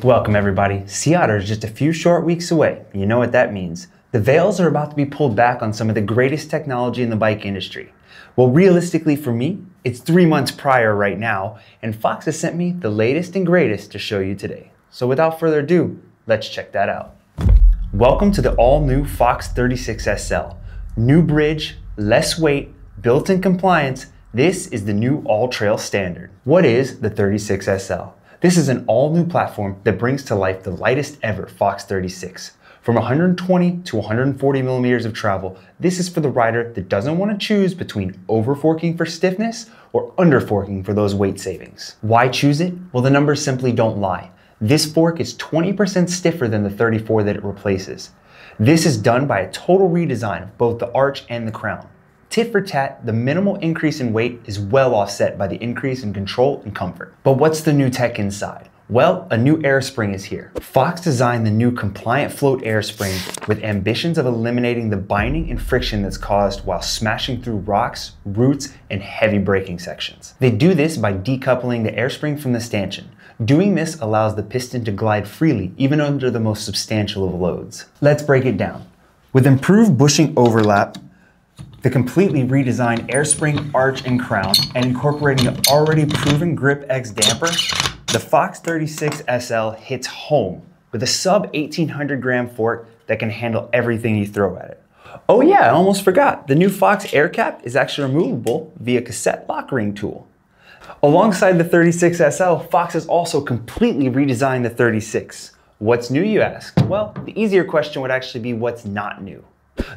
Welcome everybody. Sea Otter is just a few short weeks away. You know what that means. The veils are about to be pulled back on some of the greatest technology in the bike industry. Well, realistically for me, it's 3 months prior right now, and Fox has sent me the latest and greatest to show you today. So without further ado, let's check that out. Welcome to the all-new Fox 36 SL. New bridge, less weight, built-in compliance. This is the new all-trail standard. What is the 36 SL? This is an all-new platform that brings to life the lightest ever Fox 36. From 120 to 140 millimeters of travel, this is for the rider that doesn't want to choose between over-forking for stiffness or under-forking for those weight savings. Why choose it? Well, the numbers simply don't lie. This fork is 20% stiffer than the 34 that it replaces. This is done by a total redesign of both the arch and the crown. Tit for tat, the minimal increase in weight is well offset by the increase in control and comfort. But what's the new tech inside? Well, a new air spring is here. Fox designed the new compliant float air spring with ambitions of eliminating the binding and friction that's caused while smashing through rocks, roots, and heavy braking sections. They do this by decoupling the air spring from the stanchion. Doing this allows the piston to glide freely even under the most substantial of loads. Let's break it down. With improved bushing overlap, the completely redesigned air spring, arch, and crown, and incorporating the already proven Grip X damper, the Fox 36 SL hits home with a sub 1800 gram fork that can handle everything you throw at it. Oh yeah, I almost forgot. The new Fox air cap is actually removable via cassette lock ring tool. Alongside the 36 SL, Fox has also completely redesigned the 36. What's new, you ask? Well, the easier question would actually be what's not new.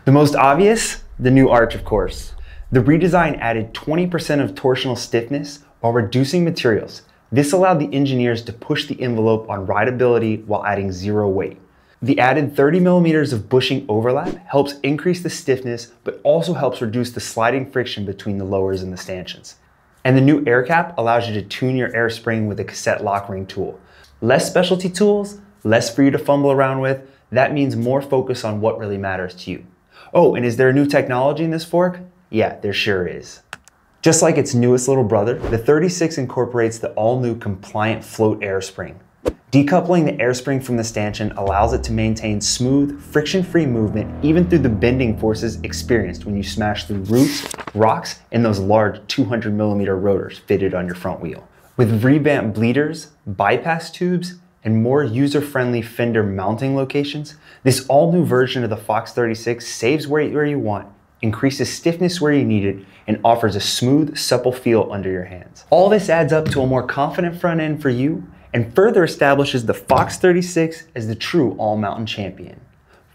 The most obvious, the new arch, of course. The redesign added 20% of torsional stiffness while reducing materials. This allowed the engineers to push the envelope on rideability while adding zero weight. The added 30 millimeters of bushing overlap helps increase the stiffness, but also helps reduce the sliding friction between the lowers and the stanchions. And the new air cap allows you to tune your air spring with a cassette lock ring tool. Less specialty tools, less for you to fumble around with. That means more focus on what really matters to you. Oh, and is there a new technology in this fork? Yeah, there sure is. Just like its newest little brother, the 36 incorporates the all-new compliant float air spring. Decoupling the air spring from the stanchion allows it to maintain smooth, friction-free movement even through the bending forces experienced when you smash through roots, rocks, and those large 200 millimeter rotors fitted on your front wheel. With revamped bleeders, bypass tubes, and more user-friendly fender mounting locations, this all-new version of the Fox 36 saves weight where you want, increases stiffness where you need it, and offers a smooth, supple feel under your hands. All this adds up to a more confident front end for you and further establishes the Fox 36 as the true all-mountain champion.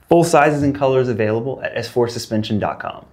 Full sizes and colors available at s4suspension.com.